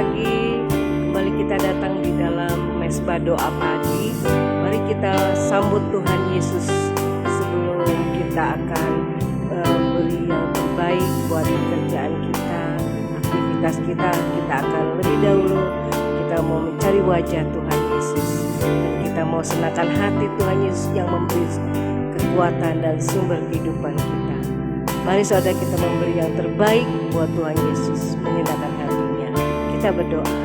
pagi. Kembali kita datang di dalam mesbah doa pagi. Mari kita sambut Tuhan Yesus sebelum kita akan beri yang terbaik buat pekerjaan kita, aktivitas kita. Kita akan lebih dahulu kita mau mencari wajah Tuhan Yesus, dan kita mau senangkan hati Tuhan Yesus yang memberi kekuatan dan sumber kehidupan kita. Mari saudara, kita memberi yang terbaik buat Tuhan Yesus, menyenangkan hatinya. Kita berdoa.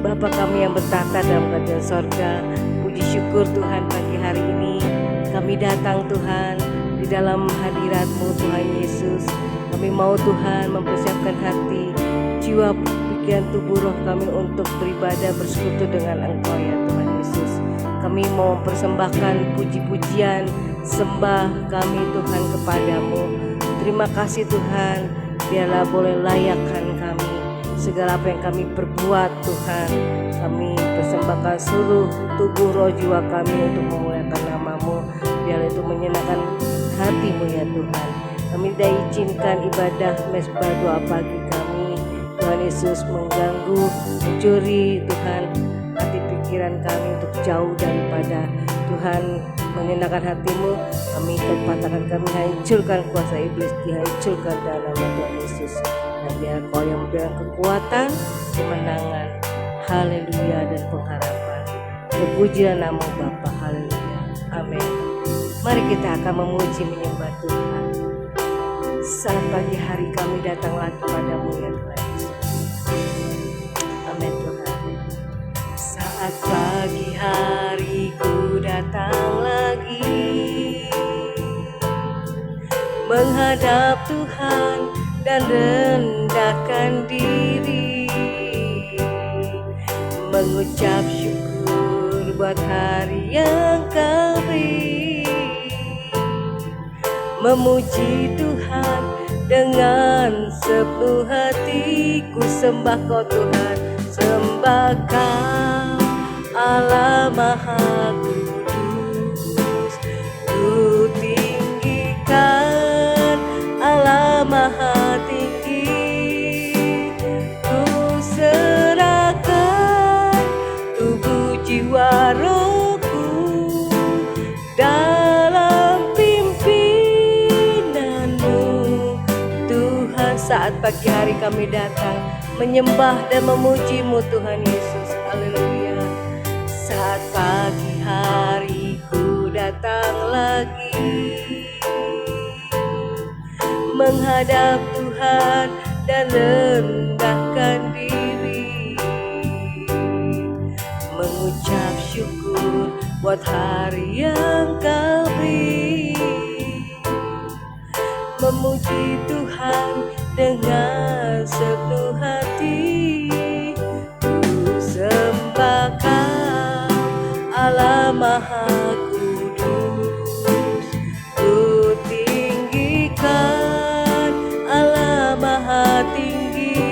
Bapa kami yang bertahta dalam kerajaan sorga, puji syukur Tuhan pagi hari ini kami datang Tuhan di dalam hadirat-Mu Tuhan Yesus. Kami mau Tuhan mempersiapkan hati, jiwa, pikiran, tubuh, roh kami untuk beribadah bersekutu dengan Engkau ya Tuhan Yesus. Kami mau mempersembahkan puji-pujian, sembah kami Tuhan kepadamu. Terima kasih Tuhan, biarlah boleh layakkan kami segala apa yang kami perbuat Tuhan. Kami persembahkan seluruh tubuh, roh, jiwa kami untuk memuliakan nama-Mu. Biarlah itu menyenangkan hati-Mu ya Tuhan. Kami tidak izinkan ibadah mesbah doa pagi kami Tuhan Yesus mengganggu, mencuri Tuhan hati pikiran kami untuk jauh daripada Tuhan menyenangkan hati-Mu. Kami patahkan, kami hancurkan kuasa iblis, dihancurkan dalam nama Tuhan Yesus. Dan biar Kau yang memberikan kekuatan, kemenangan, haleluya, dan pengharapan. Terpujilah nama Bapa, haleluya, amin. Mari kita akan memuji menyembah Tuhan. Saat pagi hari kami datang lagi padamu ya Tuhan Yesus. Amin Tuhan. Saat pagi hari ku datang lagi menghadap Tuhan dan rendahkan diri, mengucap syukur buat hari yang Kau beri, memuji Tuhan dengan sepenuh hatiku. Sembah Kau Tuhan, sembah Kau Allah Maha Kudus. Ku tinggikan Allah Maha Tinggi. Ku serahkan tubuh, jiwa, rohku dalam pimpinanmu Tuhan. Saat pagi hari kami datang menyembah dan memuji-Mu Tuhan Yesus, haleluya. Saat pagi hari ku datang lagi menghadap Tuhan dan rendahkan diri, mengucap syukur buat hari yang Kau beri, memuji Tuhan dengan sepenuh hati. Ku sembah Kau Allah Maha Kudus. Ku tinggikan Allah Maha Tinggi.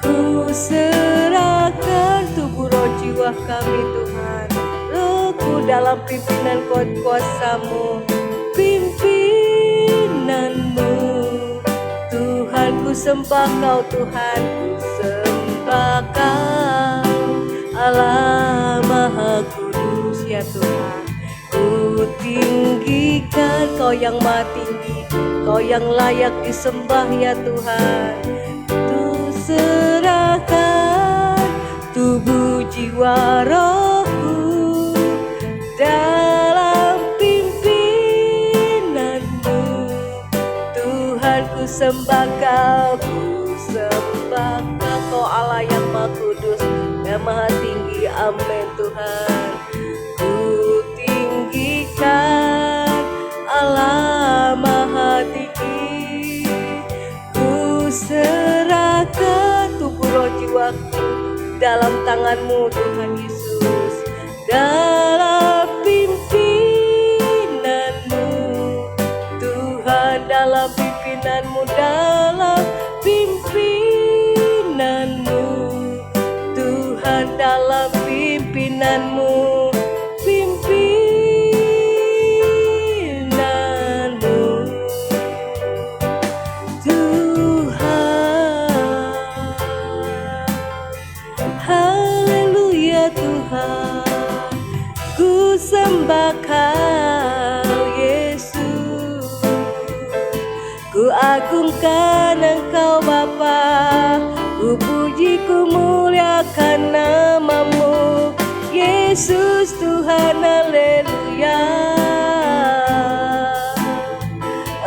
Ku serahkan tubuh, roh, jiwa kami Tuhan. Rohku dalam pimpinan kuasa-Mu, pimpinanmu Tuhan. Ku sembah Kau Tuhan, ku sembah Kau Allah Maha Kudus ya Tuhan. Ku tinggikan Kau yang Maha Tinggi, Kau yang layak disembah ya Tuhan. Ku serahkan tubuh, jiwa, rohku dalam pimpinanmu Tuhan. Ku sembah Kau, ku sembah Kau, Kau Allah yang Maha Kudus dan Maha Tinggi, amin Tuhan. Ku tinggikan Allah Maha Tinggi. Ku serahkan tubuh, roh, jiwaku dalam tangan-Mu Tuhan Yesus. Dalam pimpinanmu Tuhan, dalam pimpinanmu, dalam pimpinanmu Tuhan, dalam pimpinanmu, pimpinanmu Tuhan. Tuhan Engkau Bapa, ku puji ku muliakan namamu, Yesus Tuhan, haleluya.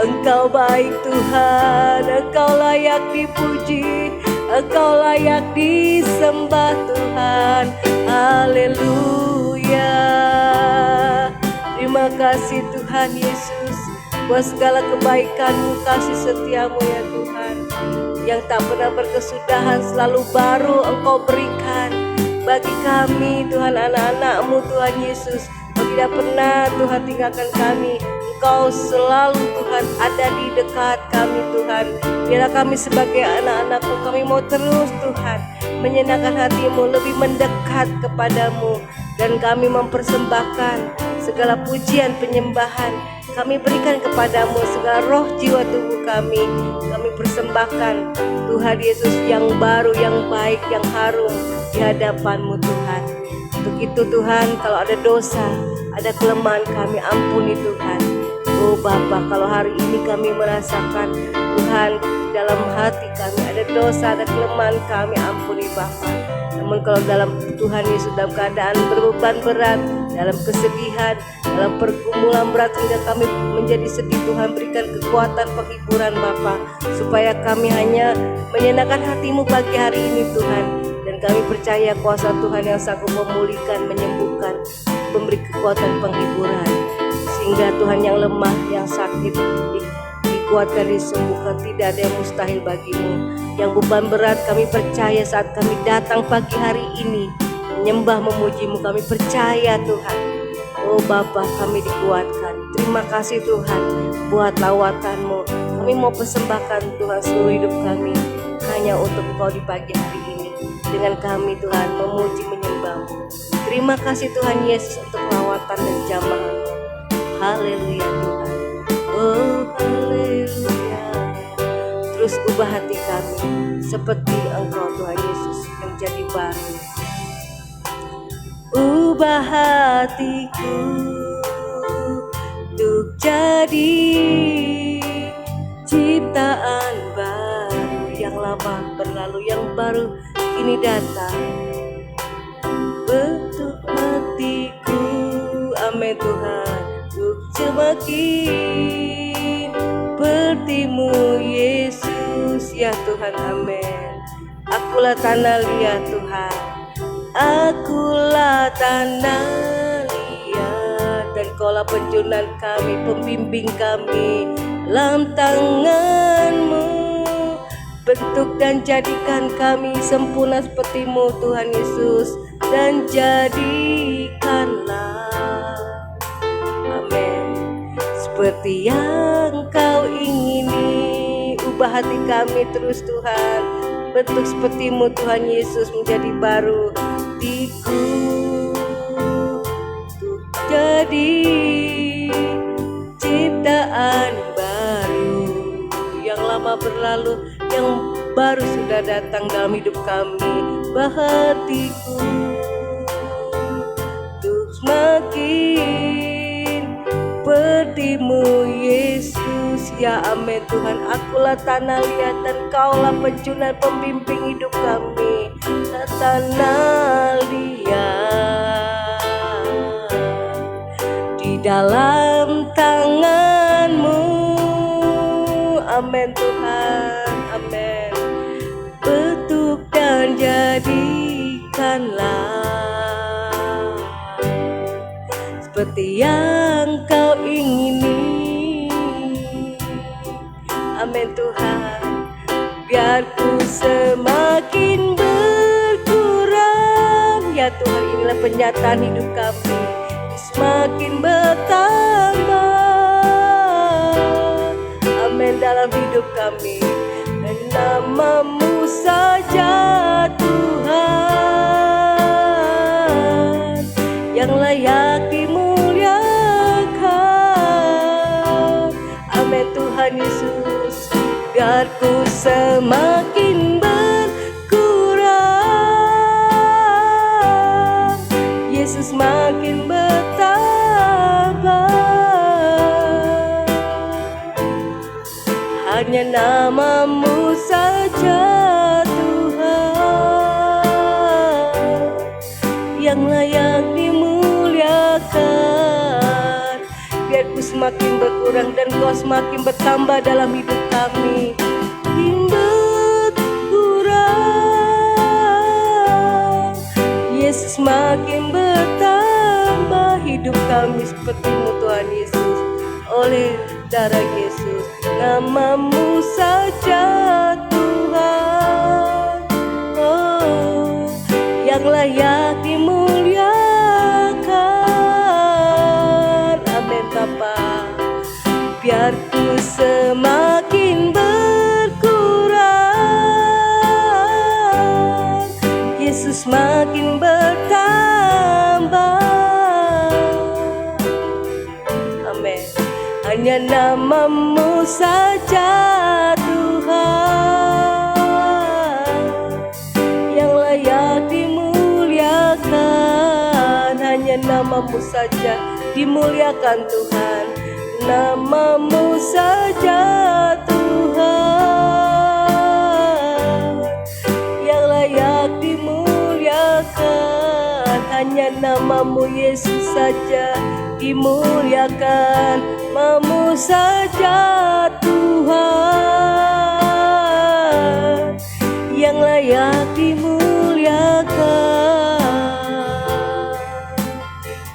Engkau baik Tuhan, Engkau layak dipuji, Engkau layak disembah Tuhan, haleluya. Terima kasih Tuhan Yesus buat segala kebaikan-Mu, kasih setiamu ya Tuhan, yang tak pernah berkesudahan, selalu baru Engkau berikan bagi kami Tuhan, anak-anak-Mu Tuhan Yesus. Kau tidak pernah Tuhan tinggalkan kami, Engkau selalu Tuhan ada di dekat kami Tuhan. Biarlah kami sebagai anak-anak-Mu, kami mau terus Tuhan menyenangkan hati-Mu, lebih mendekat kepadamu, dan kami mempersembahkan segala pujian penyembahan kami berikan kepadamu, segala roh jiwa tubuh kami persembahkan Tuhan Yesus, yang baru, yang baik, yang harum di hadapan-Mu Tuhan. Untuk itu Tuhan, kalau ada dosa, ada kelemahan kami, ampuni Tuhan. Oh Bapa, kalau hari ini kami merasakan Tuhan dalam hati kami ada dosa, ada kelemahan kami, ampuni Bapa. Namun kalau dalam Tuhan Yesus dalam keadaan berbeban berat, dalam kesedihan, dalam pergumulan berat hingga kami menjadi sedih, Tuhan berikan kekuatan penghiburan Bapa, supaya kami hanya menyenangkan hati-Mu pagi hari ini Tuhan. Dan kami percaya kuasa Tuhan yang sanggup memulihkan, menyembuhkan, memberi kekuatan penghiburan, sehingga Tuhan yang lemah, yang sakit dikuatkan, disembuhkan. Tidak ada yang mustahil bagi-Mu. Yang beban berat, kami percaya saat kami datang pagi hari ini menyembah memuji-Mu, kami percaya Tuhan. Oh Bapa, kami dikuatkan. Terima kasih Tuhan buat lawatan-Mu. Kami mau persembahkan Tuhan seluruh hidup kami hanya untuk Engkau di pagi hari ini. Dengan kami Tuhan memuji menyembah-Mu. Terima kasih Tuhan Yesus untuk lawatan dan jamaah-Mu. Haleluya Tuhan. Oh haleluya. Terus ubah hati kami seperti Engkau Tuhan Yesus menjadi baru. Ubah hatiku untuk jadi ciptaan baru, yang lama berlalu, yang baru kini datang. Bentuk hatiku, amin Tuhan, untuk semakin seperti-Mu Yesus ya Tuhan, amin. Akulah tanah liat Tuhan, akulah tanah liat, dan Kaulah penjunan kami, pembimbing kami dalam tangan-Mu. Bentuk dan jadikan kami sempurna seperti-Mu Tuhan Yesus, dan jadikanlah, amin, seperti yang Kau ingini. Ubah hati kami terus Tuhan, bentuk seperti-Mu Tuhan Yesus, menjadi baru hatiku untuk jadi ciptaan baru. Yang lama berlalu, yang baru sudah datang dalam hidup kami. Ubah hatiku untuk semakin seperti-Mu Yesus ya, amin Tuhan. Akulah tanah liat dan Kaulah penjunan, pembimbing hidup kami. Tanah liat di dalam tangan-Mu, amin Tuhan, amin. Bentuk dan jadikanlah seperti yang Kau ingini, amin Tuhan. Biar ku semakin berkurang ya Tuhan, inilah penyataan hidup kami, semakin bertambah, amin, dalam hidup kami. Dan nama-Mu saja Tuhan yang layak dimuliakan, amin Tuhan Yesus. Biar ku semakin berkurang, Yesus makin bertambah. Hanya nama-Mu semakin berkurang dan Engkau semakin bertambah dalam hidup kami. Berkurang, Yesus makin bertambah, hidup kami seperti-Mu Tuhan Yesus. Oleh darah Yesus, nama-Mu saja Tuhan, oh, yang layak dimuliakan. Amin Bapa. Biar ku semakin berkurang, Yesus makin bertambah. Amin. Hanya nama-Mu saja Tuhan, yang layak dimuliakan. Hanya nama-Mu saja dimuliakan Tuhan, nama-Mu saja Tuhan, yang layak dimuliakan. Hanya nama-Mu Yesus saja dimuliakan, nama-Mu saja Tuhan, yang layak dimuliakan.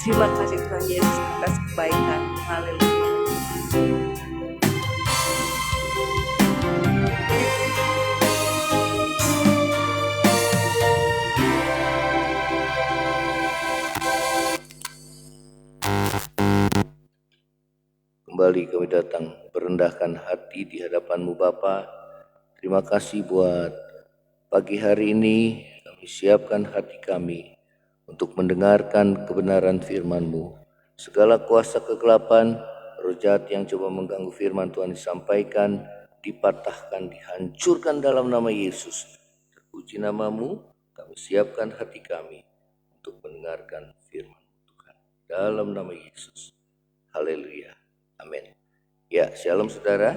Terima kasih Tuhan Yesus atas kebaikan. Haleluya. Kembali kami datang merendahkan hati di hadapan-Mu Bapa. Terima kasih buat pagi hari ini. Kami siapkan hati kami untuk mendengarkan kebenaran firman-Mu. Segala kuasa kegelapan, roh jahat yang coba mengganggu firman Tuhan disampaikan, dipatahkan, dihancurkan dalam nama Yesus. Terpuji nama-Mu, kami siapkan hati kami untuk mendengarkan firman Tuhan. Dalam nama Yesus. Haleluya. Amin. Ya, shalom saudara.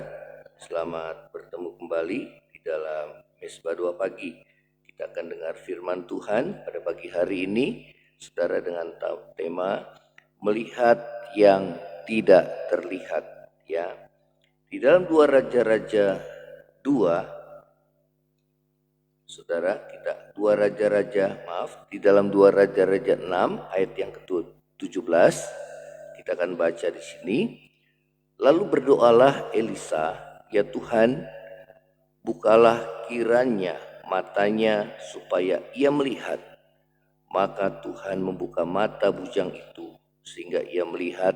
Selamat bertemu kembali di dalam Mesbah 2 pagi. Kita akan dengar firman Tuhan pada pagi hari ini, saudara, dengan tema melihat yang tidak terlihat. Ya, di dalam 2 Raja-Raja 2, saudara, di dalam 2 Raja-Raja 6 ayat yang ke-17, kita akan baca di sini. Lalu berdoalah Elisa, ya Tuhan, bukalah kiranya matanya supaya ia melihat. Maka Tuhan membuka mata bujang itu sehingga ia melihat.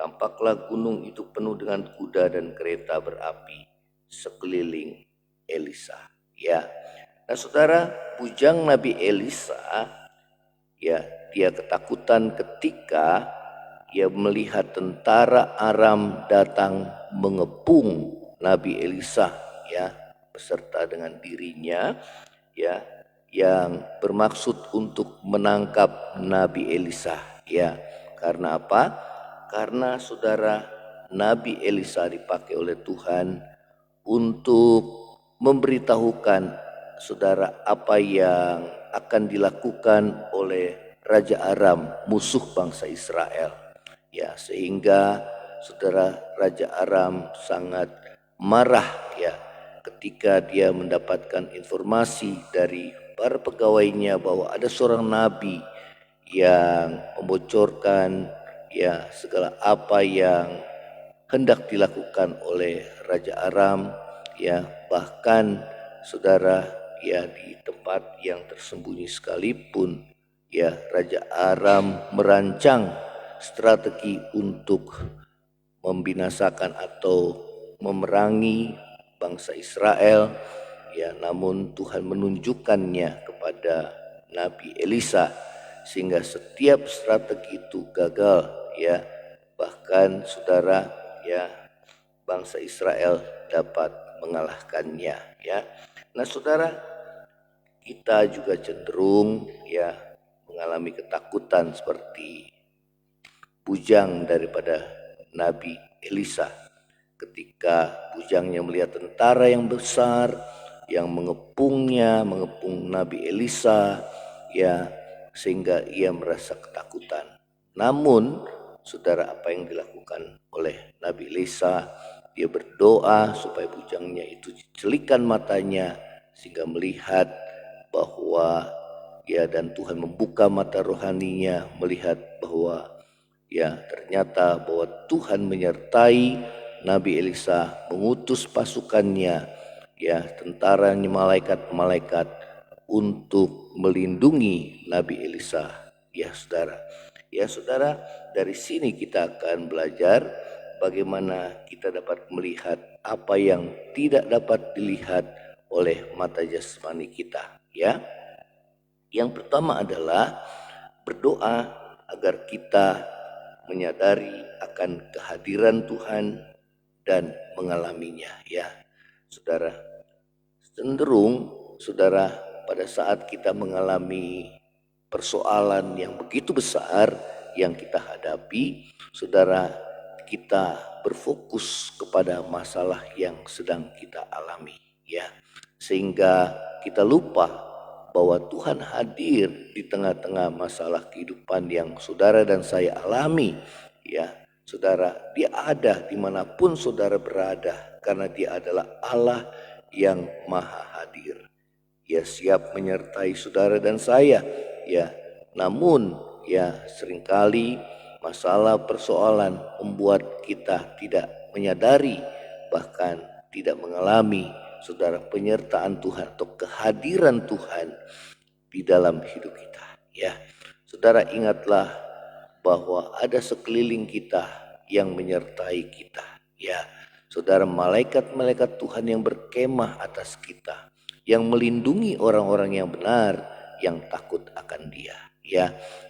Tampaklah gunung itu penuh dengan kuda dan kereta berapi sekeliling Elisa. Ya, nah saudara, bujang Nabi Elisa, ya, dia ketakutan ketika ia melihat tentara Aram datang mengepung Nabi Elisa, ya, beserta dengan dirinya, ya, yang bermaksud untuk menangkap Nabi Elisa. Ya, karena apa? Karena saudara, Nabi Elisa dipakai oleh Tuhan untuk memberitahukan saudara apa yang akan dilakukan oleh Raja Aram, musuh bangsa Israel. Ya, sehingga saudara, Raja Aram sangat marah, ya, ketika dia mendapatkan informasi dari para pegawainya bahwa ada seorang nabi yang membocorkan, ya, segala apa yang hendak dilakukan oleh Raja Aram, ya, bahkan saudara, ya, di tempat yang tersembunyi sekalipun, ya, Raja Aram merancang strategi untuk membinasakan atau memerangi bangsa Israel, ya, namun Tuhan menunjukkannya kepada Nabi Elisa sehingga setiap strategi itu gagal, ya, bahkan saudara, ya, bangsa Israel dapat mengalahkannya, ya. Nah saudara, kita juga cenderung, ya, mengalami ketakutan seperti bujang daripada Nabi Elisa ketika bujangnya melihat tentara yang besar yang mengepung Nabi Elisa, ya, sehingga ia merasa ketakutan. Namun saudara, apa yang dilakukan oleh Nabi Elisa. Dia berdoa supaya bujangnya itu dicelikan matanya sehingga melihat bahwa dan Tuhan membuka mata rohaninya, melihat bahwa ternyata bahwa Tuhan menyertai Nabi Elisa, mengutus pasukannya, tentaranya, malaikat-malaikat untuk melindungi Nabi Elisa. Saudara, dari sini kita akan belajar bagaimana kita dapat melihat apa yang tidak dapat dilihat oleh mata jasmani kita. Yang pertama adalah berdoa agar kita menyadari akan kehadiran Tuhan dan mengalaminya. Saudara, cenderung saudara, pada saat kita mengalami persoalan yang begitu besar yang kita hadapi, saudara, kita berfokus kepada masalah yang sedang kita alami, sehingga kita lupa bahwa Tuhan hadir di tengah-tengah masalah kehidupan yang saudara dan saya alami. Saudara, Dia ada dimanapun saudara berada, karena Dia adalah Allah yang maha hadir. Ia siap menyertai saudara dan saya. Namun seringkali masalah persoalan membuat kita tidak menyadari, bahkan tidak mengalami, saudara, penyertaan Tuhan atau kehadiran Tuhan di dalam hidup kita. Saudara, ingatlah bahwa ada sekeliling kita yang menyertai kita. Saudara, malaikat-malaikat Tuhan yang berkemah atas kita, yang melindungi orang-orang yang benar, yang takut akan Dia.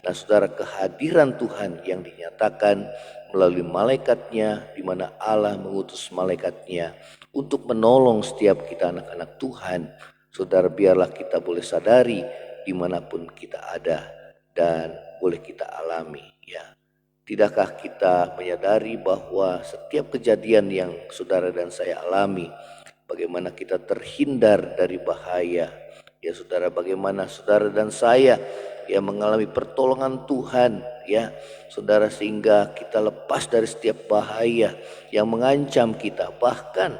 Nah saudara, kehadiran Tuhan yang dinyatakan melalui malaikatnya, di mana Allah mengutus malaikatnya untuk menolong setiap kita anak-anak Tuhan. Saudara, biarlah kita boleh sadari dimanapun kita ada dan boleh kita alami. Tidakkah kita menyadari bahwa setiap kejadian yang saudara dan saya alami, bagaimana kita terhindar dari bahaya. Saudara, bagaimana saudara dan saya mengalami pertolongan Tuhan, saudara, sehingga kita lepas dari setiap bahaya yang mengancam kita, bahkan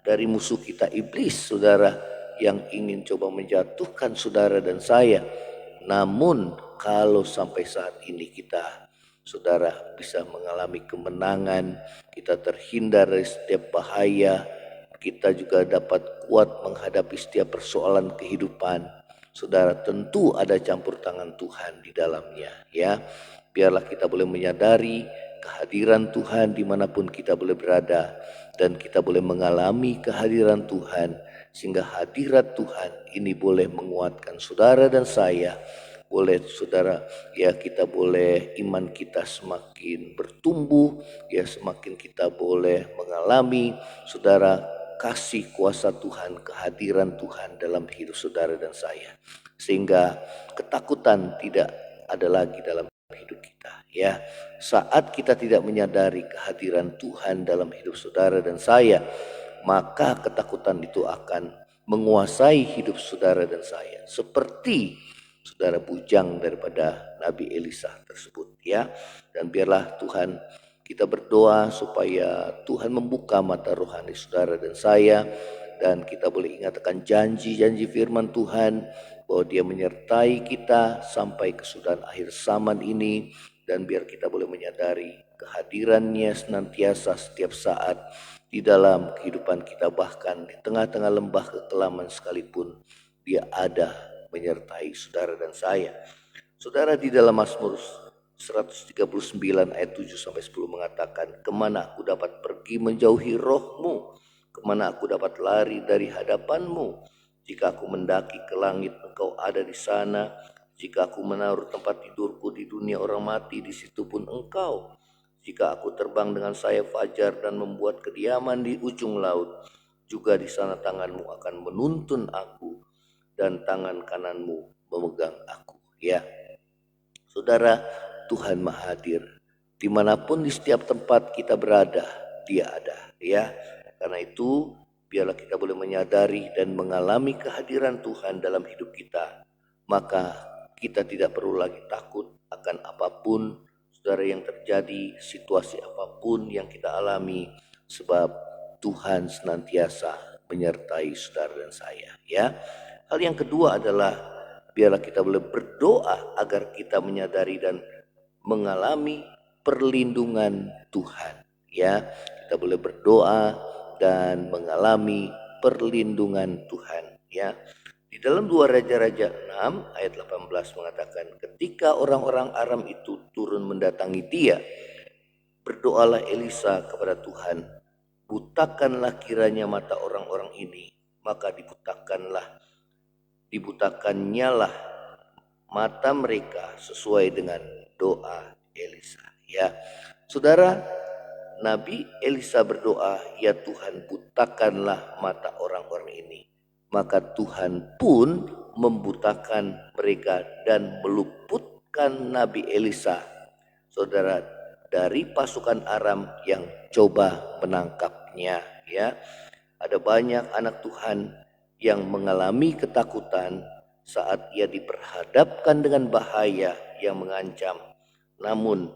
dari musuh kita iblis, saudara, yang ingin coba menjatuhkan saudara dan saya. Namun kalau sampai saat ini kita, saudara, bisa mengalami kemenangan, kita terhindar dari setiap bahaya, kita juga dapat kuat menghadapi setiap persoalan kehidupan, saudara, tentu ada campur tangan Tuhan di dalamnya. Biarlah kita boleh menyadari kehadiran Tuhan dimanapun kita boleh berada, dan kita boleh mengalami kehadiran Tuhan, sehingga hadirat Tuhan ini boleh menguatkan saudara dan saya. Boleh saudara, kita boleh, iman kita semakin bertumbuh, semakin kita boleh mengalami, saudara, kasih kuasa Tuhan, kehadiran Tuhan dalam hidup saudara dan saya, sehingga ketakutan tidak ada lagi dalam hidup kita. Saat kita tidak menyadari kehadiran Tuhan dalam hidup saudara dan saya, maka ketakutan itu akan menguasai hidup saudara dan saya, seperti saudara, bujang daripada Nabi Elisa tersebut. Dan biarlah Tuhan, kita berdoa supaya Tuhan membuka mata rohani saudara dan saya, dan kita boleh ingat akan janji-janji firman Tuhan bahwa Dia menyertai kita sampai kesudahan akhir zaman ini. Dan biar kita boleh menyadari kehadirannya senantiasa setiap saat di dalam kehidupan kita, bahkan di tengah-tengah lembah kekelaman sekalipun Dia ada menyertai saudara dan saya. Saudara, di dalam Mazmur 139 ayat 7 sampai 10 mengatakan, kemana aku dapat pergi menjauhi rohmu? Kemana aku dapat lari dari hadapanmu? Jika aku mendaki ke langit, engkau ada di sana. Jika aku menaruh tempat tidurku di dunia orang mati, di situ pun engkau. Jika aku terbang dengan sayap fajar dan membuat kediaman di ujung laut, juga di sana tanganmu akan menuntun aku, dan tangan kananmu memegang aku. Saudara, Tuhan Maha Hadir dimanapun, di setiap tempat kita berada, Dia ada. Karena itu biarlah kita boleh menyadari dan mengalami kehadiran Tuhan dalam hidup kita, maka kita tidak perlu lagi takut akan apapun, saudara, yang terjadi, situasi apapun yang kita alami, sebab Tuhan senantiasa menyertai saudara dan saya, ya. Hal yang kedua adalah biarlah kita boleh berdoa agar kita menyadari dan mengalami perlindungan Tuhan, ya. Kita boleh berdoa dan mengalami perlindungan Tuhan, ya. Di dalam 2 Raja-Raja 6 ayat 18 mengatakan, ketika orang-orang Aram itu turun mendatangi dia, berdoalah Elisa kepada Tuhan, butakanlah kiranya mata orang-orang ini. Maka dibutakannyalah mata mereka sesuai dengan doa Elisa, ya. Saudara, Nabi Elisa berdoa, ya Tuhan, butakanlah mata orang-orang ini. Maka Tuhan pun membutakan mereka dan meluputkan Nabi Elisa, saudara, dari pasukan Aram yang coba menangkapnya, ya. Ada banyak anak Tuhan yang mengalami ketakutan saat ia diperhadapkan dengan bahaya yang mengancam. Namun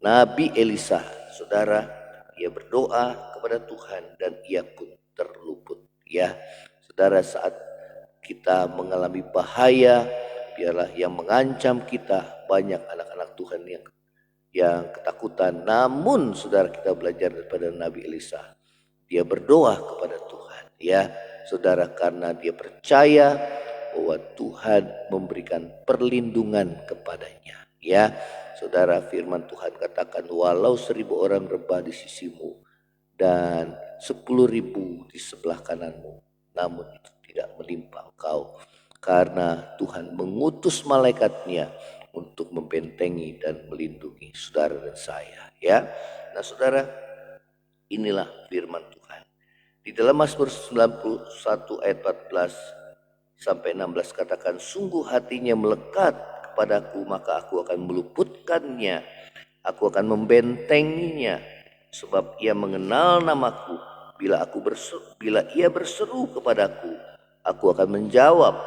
Nabi Elisa, saudara, ia berdoa kepada Tuhan dan ia pun terluput, ya. Saudara, saat kita mengalami bahaya, biarlah yang mengancam kita, banyak anak-anak Tuhan yang ketakutan. Namun saudara, kita belajar daripada Nabi Elisa, dia berdoa kepada Tuhan, ya saudara, karena dia percaya bahwa Tuhan memberikan perlindungan kepadanya, ya. Saudara, firman Tuhan katakan, walau 1000 orang rebah di sisimu dan 10.000 di sebelah kananmu, namun itu tidak menimpa engkau, karena Tuhan mengutus malaikatnya untuk membentengi dan melindungi saudara dan saya, ya. Nah saudara, inilah firman Tuhan. Di dalam Mazmur 91 ayat 14 sampai 16 katakan, sungguh hatinya melekat kepadaku, maka aku akan meluputkannya, aku akan membentenginya, sebab ia mengenal namaku. Bila ia berseru kepadaku, aku akan menjawab,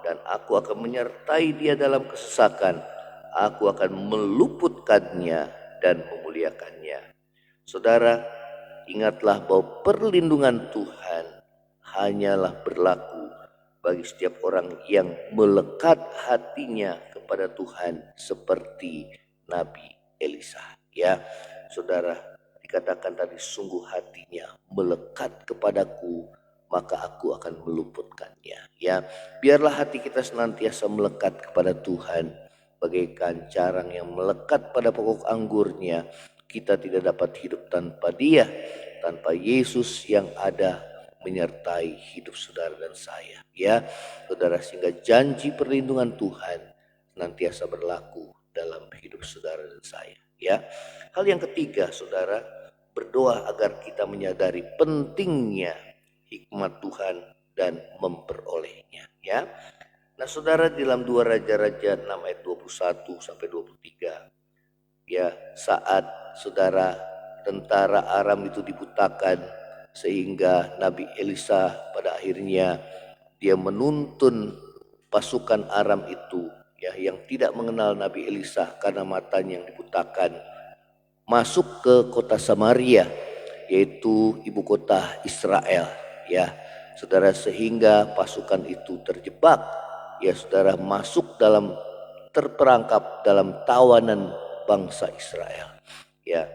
dan aku akan menyertai dia dalam kesesakan. Aku akan meluputkannya dan memuliakannya. Saudara, ingatlah bahwa perlindungan Tuhan hanyalah berlaku bagi setiap orang yang melekat hatinya kepada Tuhan seperti Nabi Elisa, ya. Saudara, dikatakan tadi, sungguh hatinya melekat kepadaku, maka aku akan meluputkannya, ya. Biarlah hati kita senantiasa melekat kepada Tuhan bagaikan carang yang melekat pada pokok anggurnya. Kita tidak dapat hidup tanpa Dia, tanpa Yesus yang ada menyertai hidup saudara dan saya, ya saudara, sehingga janji perlindungan Tuhan senantiasa berlaku dalam hidup saudara dan saya, ya. Hal yang ketiga, saudara, berdoa agar kita menyadari pentingnya hikmat Tuhan dan memperolehnya, ya. Nah saudara, dalam 2 Raja-Raja 6 ayat 21 sampai 23, ya, saat saudara tentara Aram itu dibutakan, sehingga Nabi Elisa pada akhirnya dia menuntun pasukan Aram itu, ya, yang tidak mengenal Nabi Elisa karena matanya yang dibutakan, masuk ke kota Samaria, yaitu ibu kota Israel, ya saudara, sehingga pasukan itu terjebak, ya saudara, terperangkap dalam tawanan bangsa Israel, ya.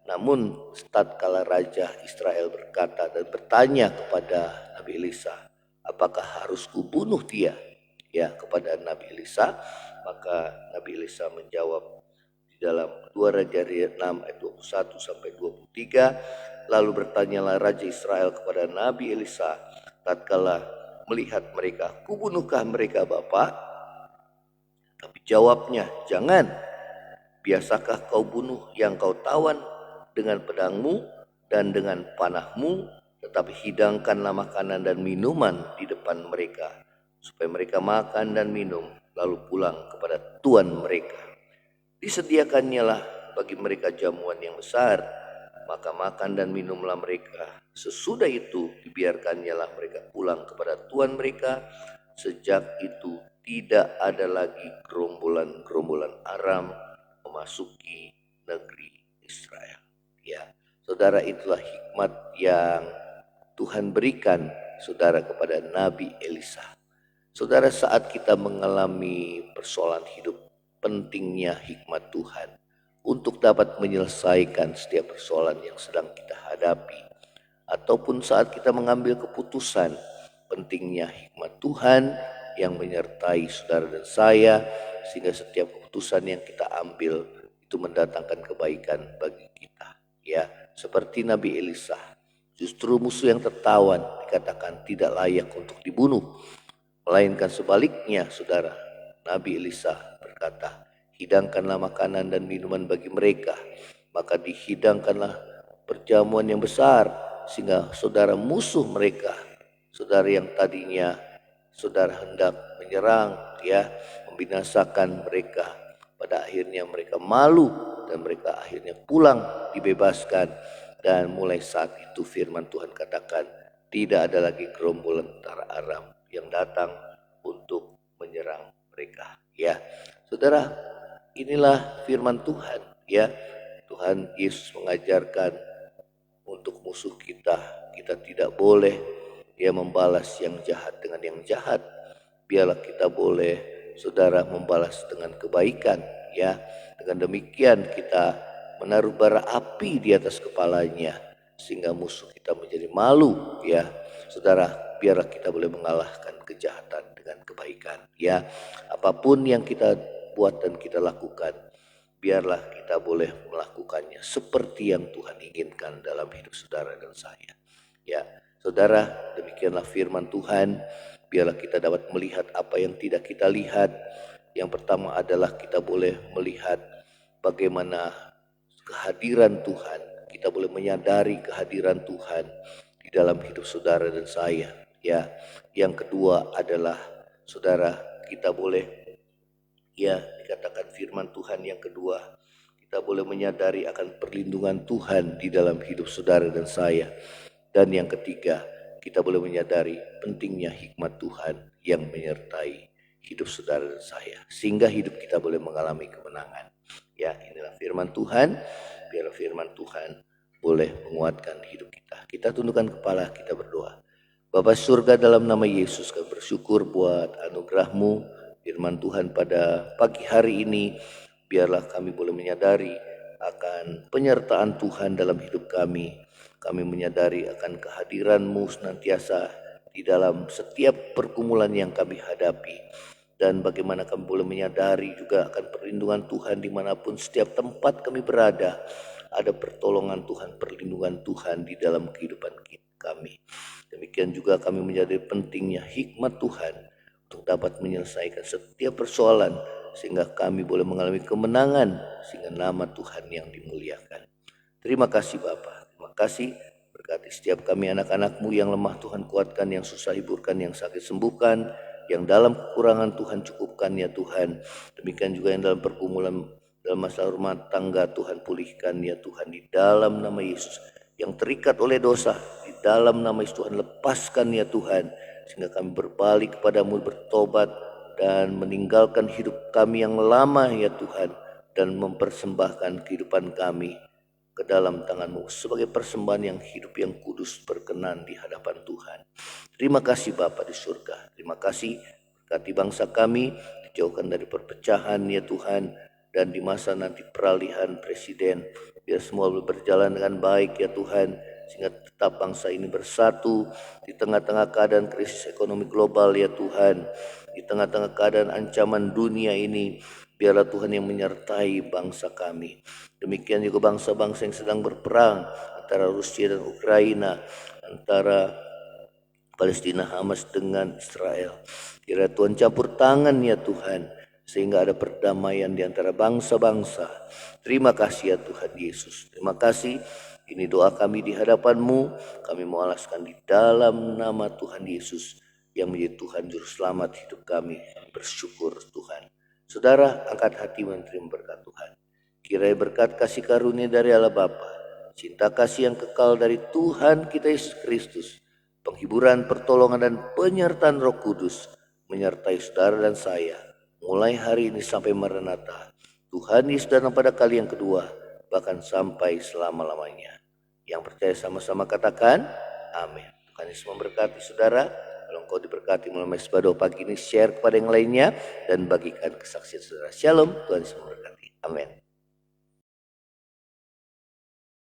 Namun tatkala Raja Israel berkata dan bertanya kepada Nabi Elisa, apakah harus kubunuh dia, ya, kepada Nabi Elisa, maka Nabi Elisa menjawab di dalam 2 Raja-Raja 6 ayat 21 sampai 23, lalu bertanyalah Raja Israel kepada Nabi Elisa tatkala melihat mereka, kubunuhkah mereka Bapak? Tapi jawabnya, jangan. Biasakah kau bunuh yang kau tawan dengan pedangmu dan dengan panahmu? Tetapi hidangkanlah makanan dan minuman di depan mereka, supaya mereka makan dan minum, lalu pulang kepada tuan mereka. Disediakannyalah bagi mereka jamuan yang besar, maka makan dan minumlah mereka. Sesudah itu dibiarkannyalah mereka pulang kepada tuan mereka. Sejak itu tidak ada lagi gerombolan-gerombolan Aram memasuki negeri Israel. Ya, saudara, itulah hikmat yang Tuhan berikan saudara kepada Nabi Elisa. Saudara, saat kita mengalami persoalan hidup, pentingnya hikmat Tuhan untuk dapat menyelesaikan setiap persoalan yang sedang kita hadapi. Ataupun saat kita mengambil keputusan, pentingnya hikmat Tuhan yang menyertai saudara dan saya, sehingga setiap keputusan yang kita ambil itu mendatangkan kebaikan bagi kita. Ya, seperti Nabi Elisa, justru musuh yang tertawan dikatakan tidak layak untuk dibunuh. Melainkan sebaliknya, saudara, Nabi Elisa berkata, hidangkanlah makanan dan minuman bagi mereka. Maka dihidangkanlah perjamuan yang besar, sehingga saudara musuh mereka, saudara yang tadinya saudara hendak menyerang, ya, membinasakan mereka, pada akhirnya mereka malu dan mereka akhirnya pulang dibebaskan. Dan mulai saat itu firman Tuhan katakan, tidak ada lagi gerombolan tentara Aram yang datang untuk menyerang mereka. Ya, saudara, inilah firman Tuhan. Ya, Tuhan Yesus mengajarkan untuk musuh kita tidak boleh ya membalas yang jahat dengan yang jahat. Biarlah kita boleh, saudara, membalas dengan kebaikan. Ya, dengan demikian kita menaruh bara api di atas kepalanya, sehingga musuh kita menjadi malu. Ya, saudara, biarlah kita boleh mengalahkan kejahatan dengan kebaikan. Ya, apapun yang kita buat dan kita lakukan, biarlah kita boleh melakukannya seperti yang Tuhan inginkan dalam hidup saudara dan saya. Ya, saudara, demikianlah firman Tuhan. Biarlah kita dapat melihat apa yang tidak kita lihat. Yang pertama adalah kita boleh melihat bagaimana kehadiran Tuhan. Kita boleh menyadari kehadiran Tuhan di dalam hidup saudara dan saya. Ya, yang kedua adalah, saudara, kita boleh, ya, dikatakan firman Tuhan yang kedua, kita boleh menyadari akan perlindungan Tuhan di dalam hidup saudara dan saya. Dan yang ketiga, kita boleh menyadari pentingnya hikmat Tuhan yang menyertai hidup saudara dan saya, sehingga hidup kita boleh mengalami kemenangan. Ya, inilah firman Tuhan. Biarlah firman Tuhan boleh menguatkan hidup kita. Kita tundukkan kepala, kita berdoa. Bapa surga, dalam nama Yesus kami bersyukur buat anugerah-Mu, firman Tuhan pada pagi hari ini. Biarlah kami boleh menyadari akan penyertaan Tuhan dalam hidup kami. Kami menyadari akan kehadiran-Mu senantiasa di dalam setiap pergumulan yang kami hadapi. Dan bagaimana kami boleh menyadari juga akan perlindungan Tuhan dimanapun setiap tempat kami berada. Ada pertolongan Tuhan, perlindungan Tuhan di dalam kehidupan kami. Demikian juga kami menyadari pentingnya hikmat Tuhan untuk dapat menyelesaikan setiap persoalan, sehingga kami boleh mengalami kemenangan, sehingga nama Tuhan yang dimuliakan. Terima kasih Bapa, terima kasih. Berkati setiap kami anak-anak-Mu yang lemah Tuhan kuatkan, yang susah hiburkan, yang sakit sembuhkan, yang dalam kekurangan Tuhan cukupkan ya Tuhan. Demikian juga yang dalam pergumulan, dalam masalah rumah tangga, Tuhan pulihkan ya Tuhan di dalam nama Yesus. Yang terikat oleh dosa, di dalam nama Yesus Tuhan lepaskan ya Tuhan, sehingga kami berbalik kepadamu, bertobat dan meninggalkan hidup kami yang lama ya Tuhan, dan mempersembahkan kehidupan kami ke dalam tangan-Mu sebagai persembahan yang hidup, yang kudus, berkenan di hadapan Tuhan. Terima kasih Bapa di surga. Terima kasih, berkati bangsa kami, dijauhkan dari perpecahan ya Tuhan, dan di masa nanti peralihan presiden, biar semua berjalan dengan baik ya Tuhan, sehingga tetap bangsa ini bersatu di tengah-tengah keadaan krisis ekonomi global ya Tuhan, di tengah-tengah keadaan ancaman dunia ini. Biarlah Tuhan yang menyertai bangsa kami. Demikian juga bangsa-bangsa yang sedang berperang, antara Rusia dan Ukraina, antara Palestina Hamas dengan Israel. Kiranya Tuhan campur tangan ya Tuhan, sehingga ada perdamaian di antara bangsa-bangsa. Terima kasih ya Tuhan Yesus. Terima kasih. Ini doa kami di hadapan-Mu. Kami mau alaskan di dalam nama Tuhan Yesus yang menjadi Tuhan Juru Selamat hidup kami. Bersyukur Tuhan. Saudara, angkat hati menerima berkat Tuhan. Kiranya berkat kasih karunia dari Allah Bapa, cinta kasih yang kekal dari Tuhan kita Yesus Kristus, penghiburan, pertolongan, dan penyertaan Roh Kudus menyertai saudara dan saya mulai hari ini sampai Maranatha. Tuhan Yesus datang pada kali yang kedua, bahkan sampai selama-lamanya. Yang percaya sama-sama katakan, amin. Tuhan Yesus memberkati saudara. Kalau engkau diberkati melalui Mesbado pagi ini, share kepada yang lainnya dan bagikan kesaksian saudara. Shalom, Tuhan Yesus memberkati. Amin.